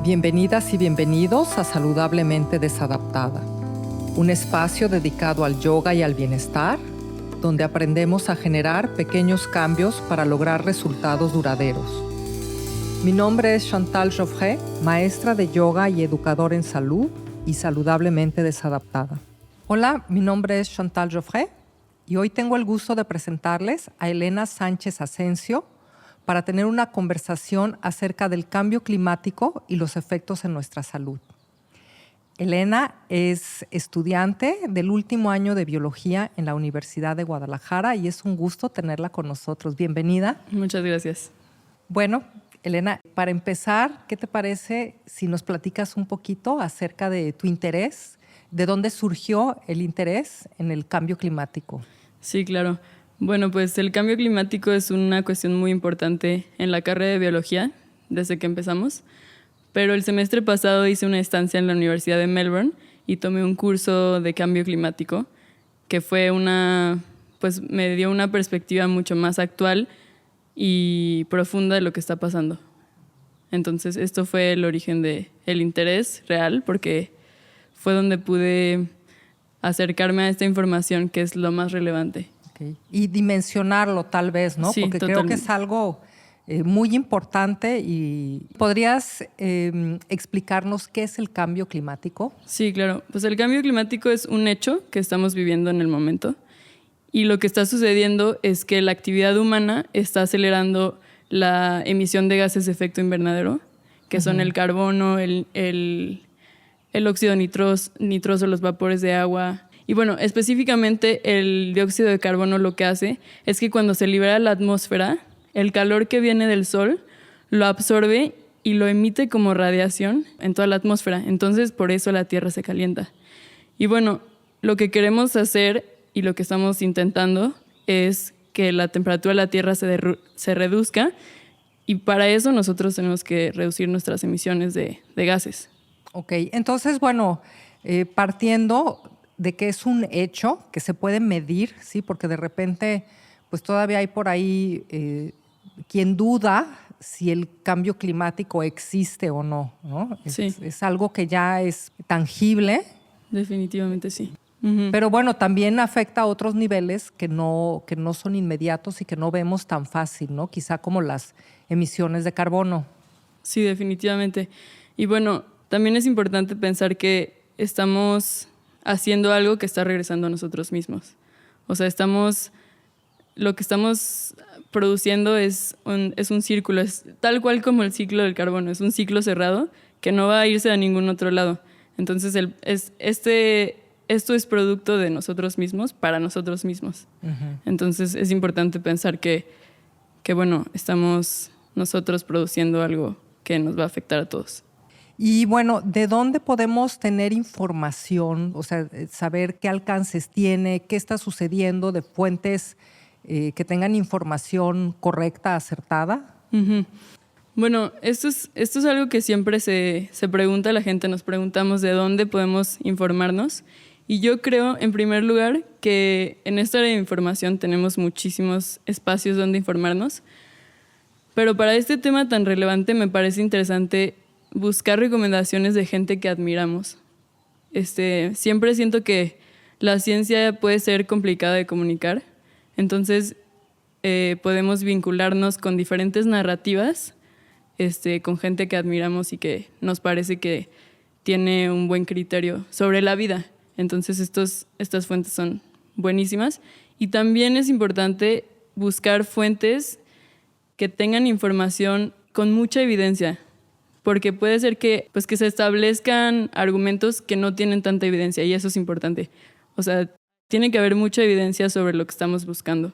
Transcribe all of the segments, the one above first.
Bienvenidas y bienvenidos a Saludablemente Desadaptada, un espacio dedicado al yoga y al bienestar, donde aprendemos a generar pequeños cambios para lograr resultados duraderos. Mi nombre es Chantal Joffre, maestra de yoga y educadora en salud y saludablemente desadaptada. Hola, mi nombre es Chantal Joffre y hoy tengo el gusto de presentarles a Elena Sánchez Asensio para tener una conversación acerca del cambio climático y los efectos en nuestra salud. Elena es estudiante del último año de biología en la Universidad de Guadalajara y es un gusto tenerla con nosotros. Bienvenida. Muchas gracias. Bueno, Elena, para empezar, ¿qué te parece si nos platicas un poquito acerca de tu interés? ¿De dónde surgió el interés en el cambio climático? Sí, claro. Bueno, pues el cambio climático es una cuestión muy importante en la carrera de biología desde que empezamos, pero el semestre pasado hice una estancia en la Universidad de Melbourne y tomé un curso de cambio climático que fue me dio una perspectiva mucho más actual y profunda de lo que está pasando. Entonces, esto fue el origen del interés real, porque fue donde pude acercarme a esta información que es lo más relevante. Okay. Y dimensionarlo tal vez, ¿no? Sí, porque totalmente. Creo que es algo muy importante. Y ¿podrías explicarnos qué es el cambio climático? Sí, claro. Pues el cambio climático es un hecho que estamos viviendo en el momento. Y lo que está sucediendo es que la actividad humana está acelerando la emisión de gases de efecto invernadero, que son el carbono, el óxido nitroso, los vapores de agua. Y bueno, específicamente el dióxido de carbono lo que hace es que cuando se libera a la atmósfera, el calor que viene del sol lo absorbe y lo emite como radiación en toda la atmósfera. Entonces, por eso la Tierra se calienta. Y bueno, lo que queremos hacer y lo que estamos intentando es que la temperatura de la Tierra se reduzca, y para eso nosotros tenemos que reducir nuestras emisiones de gases. Ok, entonces, bueno, partiendo de que es un hecho que se puede medir, ¿sí? Porque de repente pues todavía hay por ahí quien duda si el cambio climático existe o no, ¿no? Sí. Es algo que ya es tangible. Definitivamente sí. Pero bueno, también afecta a otros niveles que no son inmediatos y que no vemos tan fácil, ¿no? Quizá como las emisiones de carbono. Sí, definitivamente. Y bueno, también es importante pensar que estamos haciendo algo que está regresando a nosotros mismos. O sea, lo que estamos produciendo es un círculo, es tal cual como el ciclo del carbono, es un ciclo cerrado que no va a irse a ningún otro lado. Entonces, esto es producto de nosotros mismos para nosotros mismos. Entonces, es importante pensar que bueno, estamos nosotros produciendo algo que nos va a afectar a todos. Y bueno, ¿de dónde podemos tener información? O sea, saber qué alcances tiene, qué está sucediendo, de fuentes que tengan información correcta, acertada. Bueno, esto es algo que siempre se pregunta la gente. Nos preguntamos de dónde podemos informarnos. Y yo creo, en primer lugar, que en esta área de información tenemos muchísimos espacios donde informarnos. Pero para este tema tan relevante me parece interesante buscar recomendaciones de gente que admiramos. Siempre siento que la ciencia puede ser complicada de comunicar, entonces podemos vincularnos con diferentes narrativas, con gente que admiramos y que nos parece que tiene un buen criterio sobre la vida. Entonces estas fuentes son buenísimas. Y también es importante buscar fuentes que tengan información con mucha evidencia, porque puede ser que se establezcan argumentos que no tienen tanta evidencia, y eso es importante. O sea, tiene que haber mucha evidencia sobre lo que estamos buscando.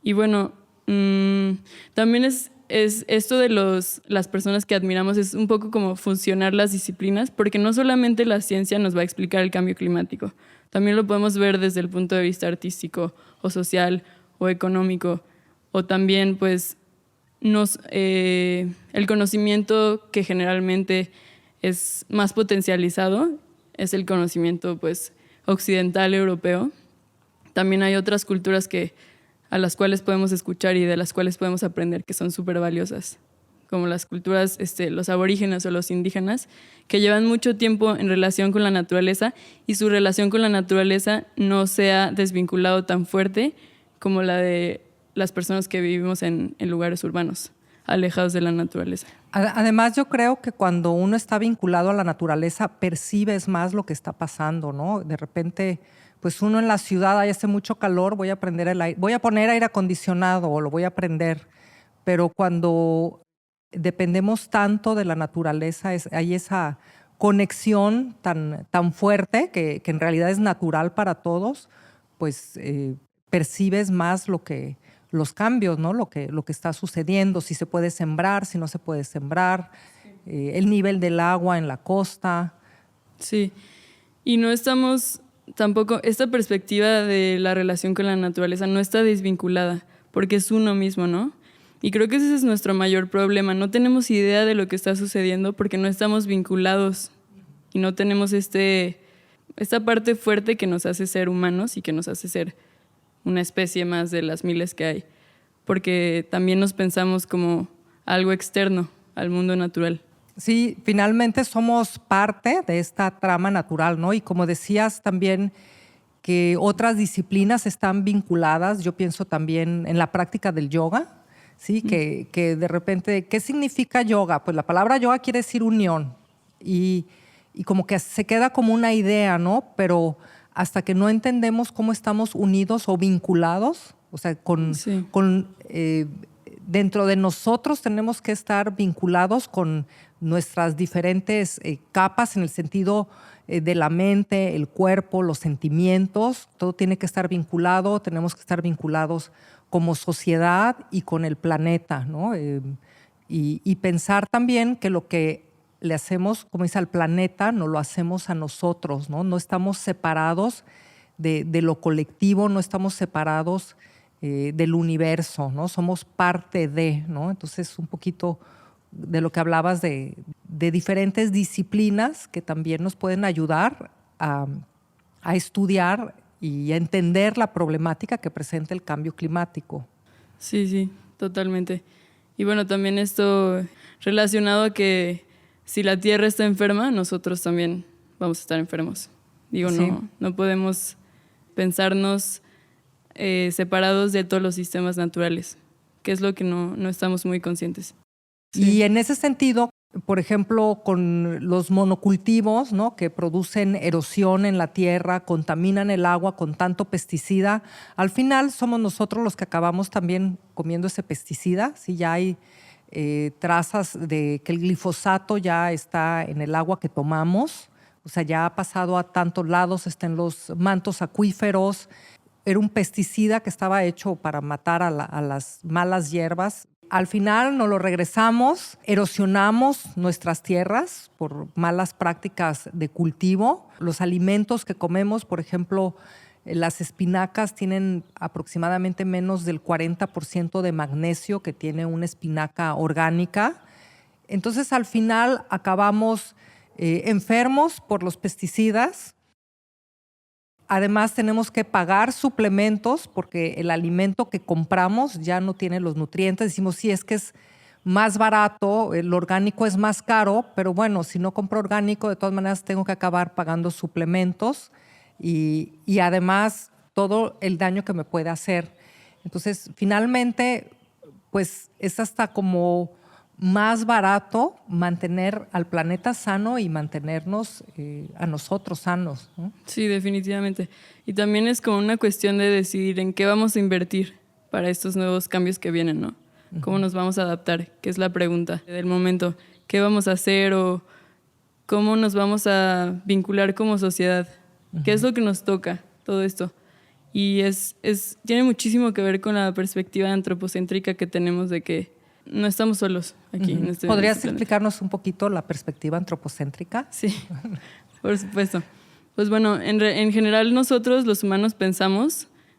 Y bueno, también es esto de las personas que admiramos, es un poco como fusionar las disciplinas, porque no solamente la ciencia nos va a explicar el cambio climático, también lo podemos ver desde el punto de vista artístico o social o económico, o también el conocimiento que generalmente es más potencializado es el conocimiento occidental europeo. También hay otras culturas a las cuales podemos escuchar y de las cuales podemos aprender, que son súper valiosas. como las culturas, los aborígenes o los indígenas, que llevan mucho tiempo en relación con la naturaleza y su relación con la naturaleza no se ha desvinculado tan fuerte como la de las personas que vivimos en lugares urbanos, alejados de la naturaleza. Además, yo creo que cuando uno está vinculado a la naturaleza, percibes más lo que está pasando, ¿no? De repente, pues uno en la ciudad, hace mucho calor, voy a poner aire acondicionado o lo voy a prender. Pero cuando dependemos tanto de la naturaleza, hay esa conexión tan fuerte que en realidad es natural para todos, pues percibes más los cambios, ¿no? Lo que está sucediendo, si se puede sembrar, si no se puede sembrar, el nivel del agua en la costa. Sí, y no estamos tampoco, esta perspectiva de la relación con la naturaleza no está desvinculada, porque es uno mismo, ¿no? Y creo que ese es nuestro mayor problema. No tenemos idea de lo que está sucediendo porque no estamos vinculados y no tenemos esta parte fuerte que nos hace ser humanos y que nos hace ser una especie más de las miles que hay. Porque también nos pensamos como algo externo al mundo natural. Sí, finalmente somos parte de esta trama natural, ¿no? Y como decías también que otras disciplinas están vinculadas, yo pienso también en la práctica del yoga. Sí, que de repente, ¿qué significa yoga? Pues la palabra yoga quiere decir unión y como que se queda como una idea, ¿no? Pero hasta que no entendemos cómo estamos unidos o vinculados, o sea, dentro de nosotros tenemos que estar vinculados con nuestras diferentes capas en el sentido de la mente, el cuerpo, los sentimientos, todo tiene que estar vinculado, tenemos que estar vinculados como sociedad y con el planeta, ¿no? Y pensar también que lo que le hacemos, como dice, al planeta, no lo hacemos a nosotros, ¿no? No estamos separados de lo colectivo, no estamos separados del universo, ¿no? Somos parte de, ¿no? Entonces, un poquito de lo que hablabas de diferentes disciplinas que también nos pueden ayudar a estudiar y a entender la problemática que presenta el cambio climático. Sí, totalmente. Y bueno, también esto relacionado a que si la Tierra está enferma, nosotros también vamos a estar enfermos. Digo, sí. No podemos pensarnos separados de todos los sistemas naturales, que es lo que no estamos muy conscientes. Sí. Y en ese sentido, por ejemplo, con los monocultivos, ¿no? Que producen erosión en la tierra, contaminan el agua con tanto pesticida, al final somos nosotros los que acabamos también comiendo ese pesticida. Sí, ya hay trazas de que el glifosato ya está en el agua que tomamos, o sea, ya ha pasado a tantos lados, está en los mantos acuíferos. Era un pesticida que estaba hecho para matar a las malas hierbas. Al final nos lo regresamos, erosionamos nuestras tierras por malas prácticas de cultivo. Los alimentos que comemos, por ejemplo, las espinacas tienen aproximadamente menos del 40% de magnesio que tiene una espinaca orgánica. Entonces, al final acabamos enfermos por los pesticidas. Además, tenemos que pagar suplementos porque el alimento que compramos ya no tiene los nutrientes. Decimos, sí, es que es más barato, el orgánico es más caro, pero bueno, si no compro orgánico, de todas maneras tengo que acabar pagando suplementos y además todo el daño que me puede hacer. Entonces, finalmente, pues es hasta como más barato mantener al planeta sano y mantenernos a nosotros sanos, ¿no? Sí, definitivamente. Y también es como una cuestión de decidir en qué vamos a invertir para estos nuevos cambios que vienen, ¿no? ¿Cómo nos vamos a adaptar? Que es la pregunta del momento. ¿Qué vamos a hacer o cómo nos vamos a vincular como sociedad? ¿Qué es lo que nos toca todo esto? Y tiene muchísimo que ver con la perspectiva antropocéntrica que tenemos de que no estamos solos aquí. ¿Podrías explicarnos un poquito la perspectiva antropocéntrica? Sí, por supuesto. Pues bueno, en general nosotros los humanos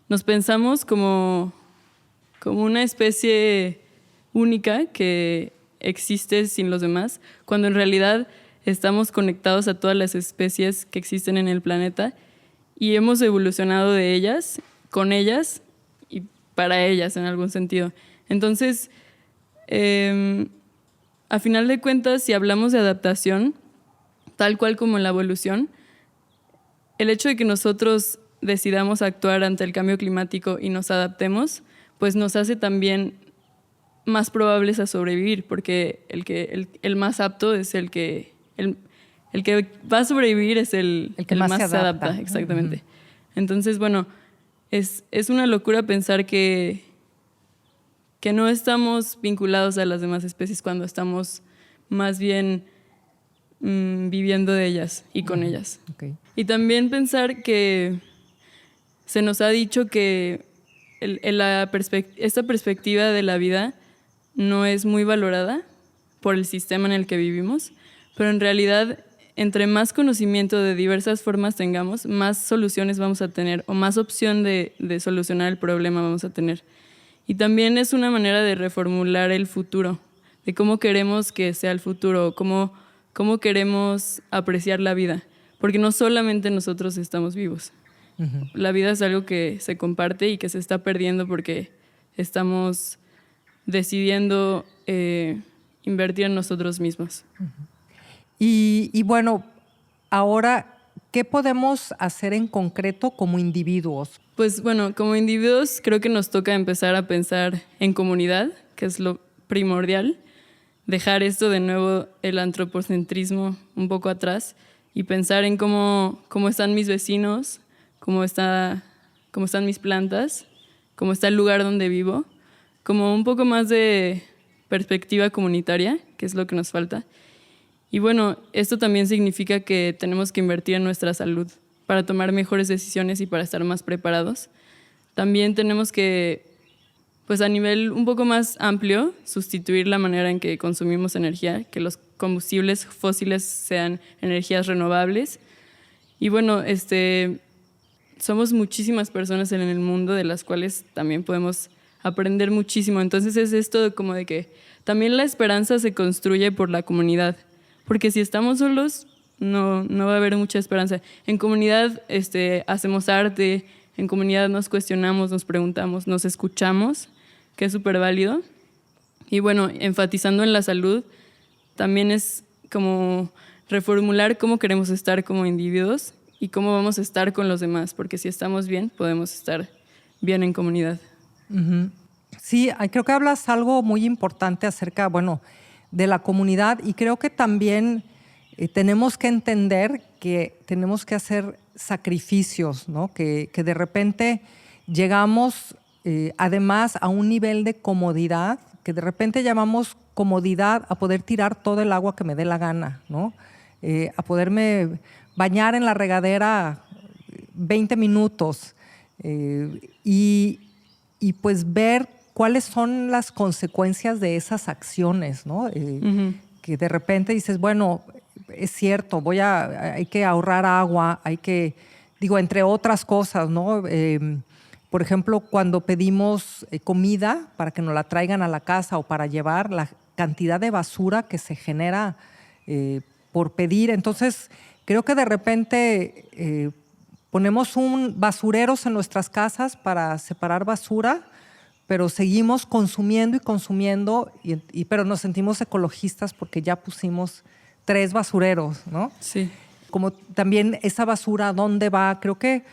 nos pensamos como una especie única que existe sin los demás, cuando en realidad estamos conectados a todas las especies que existen en el planeta y hemos evolucionado de ellas, con ellas y para ellas en algún sentido. Entonces, a final de cuentas, si hablamos de adaptación, tal cual como en la evolución, el hecho de que nosotros decidamos actuar ante el cambio climático y nos adaptemos, pues nos hace también más probables a sobrevivir, porque el más apto es el que va a sobrevivir, es el que más se adapta. Exactamente. Uh-huh. Entonces, bueno, es una locura pensar que no estamos vinculados a las demás especies cuando estamos más bien viviendo de ellas y con ellas. Okay. Y también pensar que se nos ha dicho que esta perspectiva de la vida no es muy valorada por el sistema en el que vivimos, pero en realidad, entre más conocimiento de diversas formas tengamos, más soluciones vamos a tener o más opción de solucionar el problema vamos a tener. Y también es una manera de reformular el futuro, de cómo queremos que sea el futuro, cómo queremos apreciar la vida, porque no solamente nosotros estamos vivos. Uh-huh. La vida es algo que se comparte y que se está perdiendo porque estamos decidiendo invertir en nosotros mismos. Uh-huh. Y bueno, ahora, ¿qué podemos hacer en concreto como individuos? Pues bueno, como individuos creo que nos toca empezar a pensar en comunidad, que es lo primordial, dejar esto de nuevo, el antropocentrismo un poco atrás y pensar en cómo están mis vecinos, cómo están mis plantas, cómo está el lugar donde vivo, como un poco más de perspectiva comunitaria, que es lo que nos falta. Y bueno, esto también significa que tenemos que invertir en nuestra salud para tomar mejores decisiones y para estar más preparados. También tenemos que, pues a nivel un poco más amplio, sustituir la manera en que consumimos energía, que los combustibles fósiles sean energías renovables. Y bueno, somos muchísimas personas en el mundo de las cuales también podemos aprender muchísimo. Entonces es esto como de que también la esperanza se construye por la comunidad. Porque si estamos solos, no va a haber mucha esperanza. En comunidad hacemos arte, en comunidad nos cuestionamos, nos preguntamos, nos escuchamos, que es súper válido. Y bueno, enfatizando en la salud, también es como reformular cómo queremos estar como individuos y cómo vamos a estar con los demás, porque si estamos bien, podemos estar bien en comunidad. Uh-huh. Sí, creo que hablas algo muy importante acerca, bueno, de la comunidad, y creo que también tenemos que entender que tenemos que hacer sacrificios, ¿no? Que de repente llegamos además a un nivel de comodidad, que de repente llamamos comodidad a poder tirar todo el agua que me dé la gana, ¿no? A poderme bañar en la regadera 20 minutos y pues ver cuáles son las consecuencias de esas acciones, ¿no? Uh-huh. Que de repente dices, bueno, es cierto, hay que ahorrar agua, entre otras cosas, ¿no? Por ejemplo, cuando pedimos comida para que nos la traigan a la casa o para llevar, la cantidad de basura que se genera por pedir. Entonces, creo que de repente ponemos basureros en nuestras casas para separar basura, pero seguimos consumiendo y consumiendo, pero nos sentimos ecologistas porque ya pusimos 3 basureros, ¿no? Sí. Como también esa basura, ¿dónde va? Creo que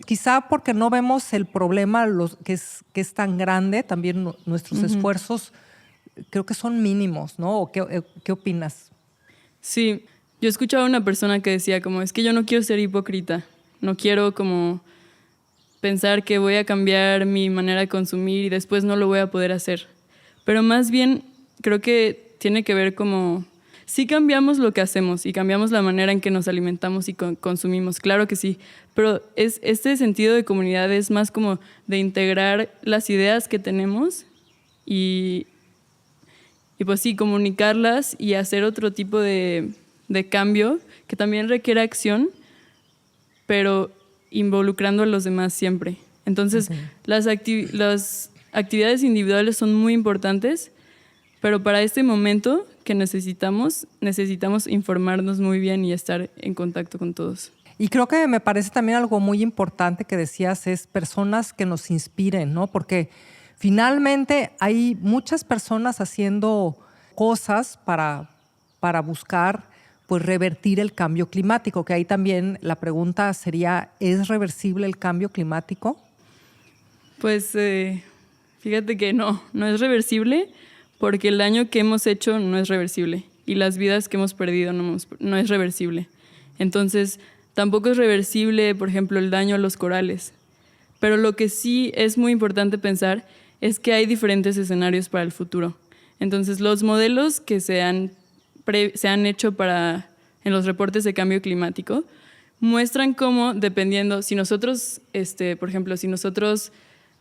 quizá porque no vemos el problema que es tan grande, también nuestros uh-huh. esfuerzos creo que son mínimos, ¿no? ¿O qué opinas? Sí, yo escuchaba a una persona que decía como, es que yo no quiero ser hipócrita, no quiero como pensar que voy a cambiar mi manera de consumir y después no lo voy a poder hacer. Pero más bien creo que tiene que ver como, sí cambiamos lo que hacemos y cambiamos la manera en que nos alimentamos y consumimos, claro que sí, pero este sentido de comunidad es más como de integrar las ideas que tenemos y pues sí, comunicarlas y hacer otro tipo de cambio que también requiere acción, pero involucrando a los demás siempre. Entonces, okay. Las actividades individuales son muy importantes, pero para este momento que necesitamos informarnos muy bien y estar en contacto con todos. Y creo que me parece también algo muy importante que decías, es personas que nos inspiren, ¿no? Porque finalmente hay muchas personas haciendo cosas para buscar pues revertir el cambio climático, que ahí también la pregunta sería, ¿es reversible el cambio climático? Pues fíjate que no es reversible, porque el daño que hemos hecho no es reversible y las vidas que hemos perdido no es reversible. Entonces, tampoco es reversible, por ejemplo, el daño a los corales. Pero lo que sí es muy importante pensar es que hay diferentes escenarios para el futuro. Entonces, los modelos que se han hecho en los reportes de cambio climático muestran cómo, dependiendo, si nosotros, por ejemplo, si nosotros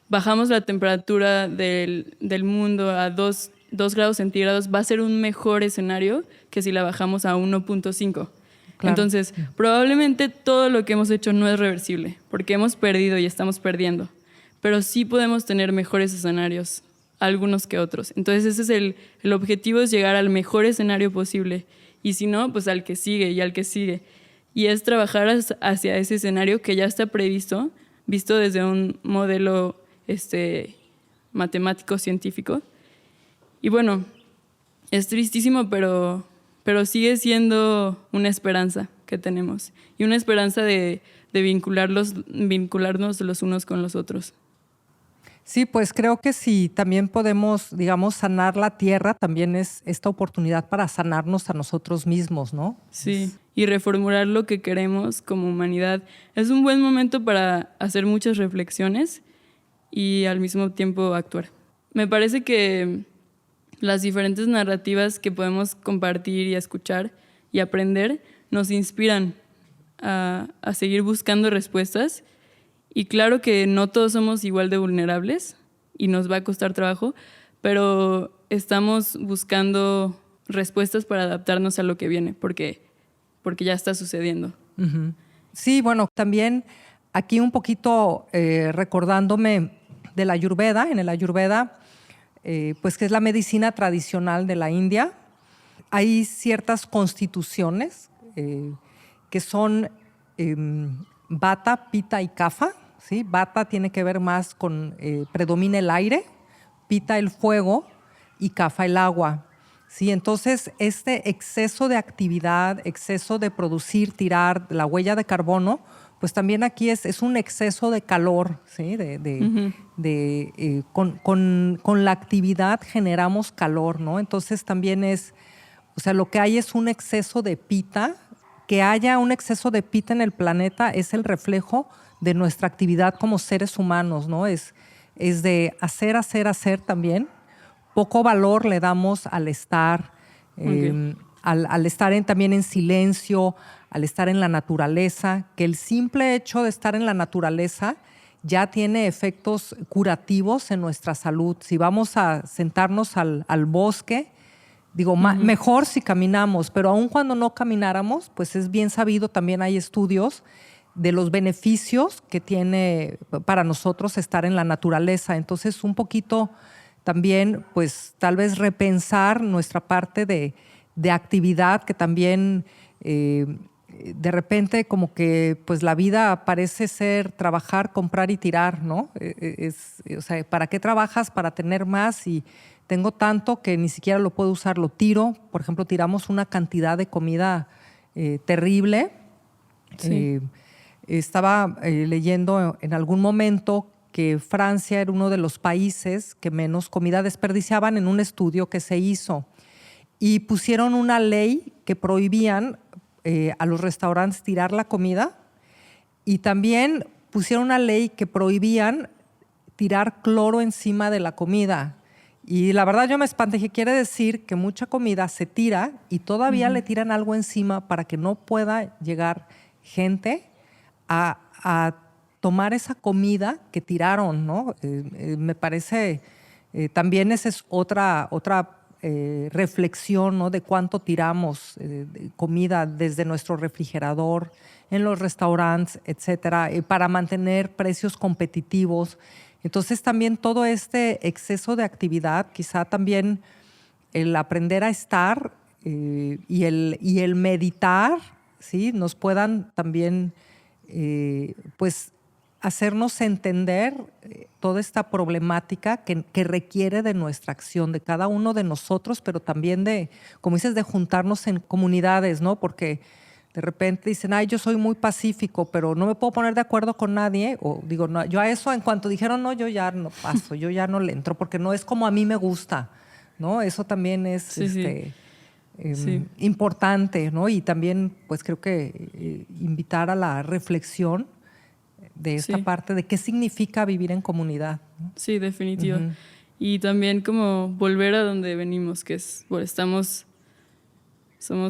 bajamos la temperatura del mundo a 2 grados centígrados, va a ser un mejor escenario que si la bajamos a 1.5. Claro. Entonces, probablemente todo lo que hemos hecho no es reversible, porque hemos perdido y estamos perdiendo. Pero sí podemos tener mejores escenarios, algunos que otros. Entonces, ese es el objetivo, es llegar al mejor escenario posible. Y si no, pues al que sigue y al que sigue. Y es trabajar hacia ese escenario que ya está previsto, visto desde un modelo matemático, científico. Y bueno, es tristísimo, pero sigue siendo una esperanza que tenemos. Y una esperanza de vincularnos los unos con los otros. Sí, pues creo que si también podemos, digamos, sanar la tierra, también es esta oportunidad para sanarnos a nosotros mismos, ¿no? Sí, y reformular lo que queremos como humanidad. Es un buen momento para hacer muchas reflexiones y al mismo tiempo actuar. Me parece que las diferentes narrativas que podemos compartir y escuchar y aprender nos inspiran a seguir buscando respuestas. Y claro que no todos somos igual de vulnerables y nos va a costar trabajo, pero estamos buscando respuestas para adaptarnos a lo que viene, porque ya está sucediendo. Uh-huh. Sí, bueno, también aquí un poquito recordándome de la Ayurveda. En el Ayurveda, pues que es la medicina tradicional de la India, hay ciertas constituciones que son Vata, Pitta y Kapha. ¿Sí? Vata tiene que ver más con, predomina el aire, Pitta el fuego y Kapha el agua. ¿Sí? Entonces, este exceso de actividad, exceso de producir, tirar, la huella de carbono, pues también aquí es un exceso de calor. ¿Sí? Con la actividad generamos calor, ¿no? Entonces también lo que hay es un exceso de Pitta. Que haya un exceso de Pitta en el planeta es el reflejo de nuestra actividad como seres humanos, ¿no? Es de hacer también. Poco valor le damos al estar, al estar también en silencio, al estar en la naturaleza, que el simple hecho de estar en la naturaleza ya tiene efectos curativos en nuestra salud. Si vamos a sentarnos al bosque, mejor si caminamos, pero aun cuando no camináramos, pues es bien sabido, también hay estudios de los beneficios que tiene para nosotros estar en la naturaleza. Entonces, un poquito también, pues tal vez repensar nuestra parte de actividad, que también de repente como que pues la vida parece ser trabajar, comprar y tirar, ¿no? ¿Para qué trabajas? Para tener más, y tengo tanto que ni siquiera lo puedo usar, lo tiro. Por ejemplo, tiramos una cantidad de comida terrible. Sí. Estaba leyendo en algún momento que Francia era uno de los países que menos comida desperdiciaban en un estudio que se hizo. Y pusieron una ley que prohibían a los restaurantes tirar la comida, y también pusieron una ley que prohibían tirar cloro encima de la comida. Y la verdad yo me espanté, que quiere decir que mucha comida se tira y todavía le tiran algo encima para que no pueda llegar gente a tomar esa comida que tiraron, ¿no? Me parece, también esa es otra reflexión, ¿no? De cuánto tiramos de comida desde nuestro refrigerador, en los restaurantes, etcétera, para mantener precios competitivos. Entonces también todo este exceso de actividad, quizá también el aprender a estar y el meditar, ¿sí? Nos puedan también pues hacernos entender toda esta problemática que requiere de nuestra acción, de cada uno de nosotros, pero también de, como dices, de juntarnos en comunidades, ¿no? Porque de repente dicen, ay, yo soy muy pacífico, pero no me puedo poner de acuerdo con nadie. O digo, no, yo a eso, en cuanto dijeron no, yo ya no paso, yo ya no le entro, porque no es como a mí me gusta, ¿no? Eso también es Sí. importante, ¿no? Y también, pues creo que invitar a la reflexión de esta parte de qué significa vivir en comunidad, ¿no? Sí, definitivo. Y también como volver a donde venimos, que es, bueno, somos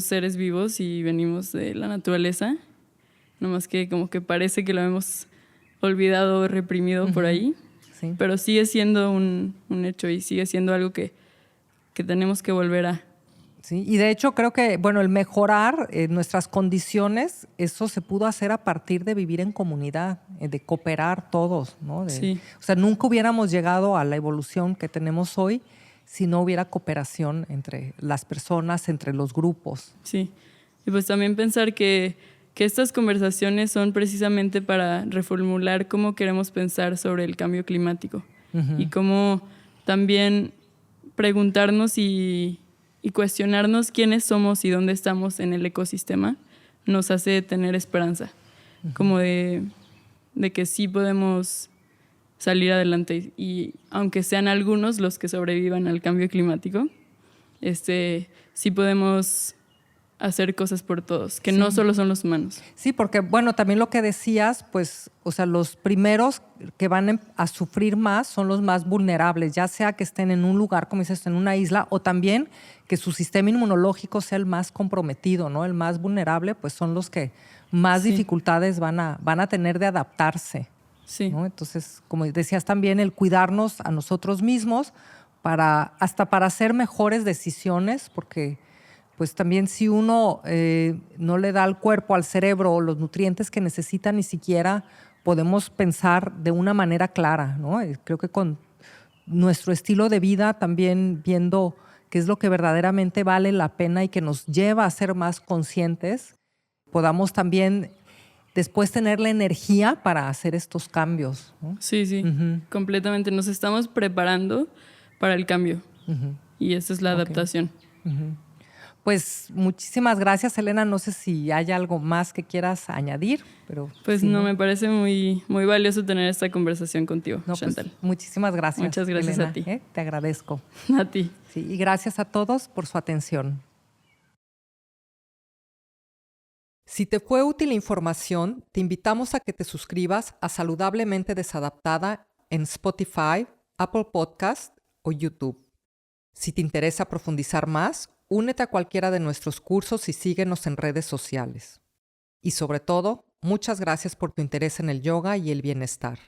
seres vivos y venimos de la naturaleza, nomás que como que parece que lo hemos olvidado o reprimido por ahí, Sí. pero sigue siendo un hecho y sigue siendo algo que tenemos que volver a. Sí, y de hecho creo que, bueno, el mejorar nuestras condiciones, eso se pudo hacer a partir de vivir en comunidad, de cooperar todos, ¿no? Sí. O sea, nunca hubiéramos llegado a la evolución que tenemos hoy si no hubiera cooperación entre las personas, entre los grupos. Sí, y pues también pensar que estas conversaciones son precisamente para reformular cómo queremos pensar sobre el cambio climático y cómo también preguntarnos y cuestionarnos quiénes somos y dónde estamos en el ecosistema nos hace tener esperanza, como de que sí podemos salir adelante y aunque sean algunos los que sobrevivan al cambio climático, sí podemos hacer cosas por todos, que no solo son los humanos. Sí, porque bueno, también lo que decías, pues, o sea, los primeros que van a sufrir más son los más vulnerables, ya sea que estén en un lugar, como dices, en una isla, o también que su sistema inmunológico sea el más comprometido, ¿no? El más vulnerable, pues son los que más dificultades van a tener de adaptarse. Sí. ¿No? Entonces, como decías también, el cuidarnos a nosotros mismos hasta para hacer mejores decisiones, porque pues también si uno no le da al cuerpo, al cerebro, los nutrientes que necesita, ni siquiera podemos pensar de una manera clara, ¿no? Creo que con nuestro estilo de vida también viendo qué es lo que verdaderamente vale la pena y que nos lleva a ser más conscientes, podamos también después tener la energía para hacer estos cambios, ¿no? Sí, completamente. Nos estamos preparando para el cambio y esa es la adaptación. Pues muchísimas gracias, Elena. No sé si hay algo más que quieras añadir, pero pues sí, no, me parece muy, muy valioso tener esta conversación contigo, no, Chantal. Pues, muchísimas gracias. Muchas gracias, Elena, a ti. Te agradezco. A ti. Sí, y gracias a todos por su atención. Si te fue útil la información, te invitamos a que te suscribas a Saludablemente Desadaptada en Spotify, Apple Podcast o YouTube. Si te interesa profundizar más, únete a cualquiera de nuestros cursos y síguenos en redes sociales. Y sobre todo, muchas gracias por tu interés en el yoga y el bienestar.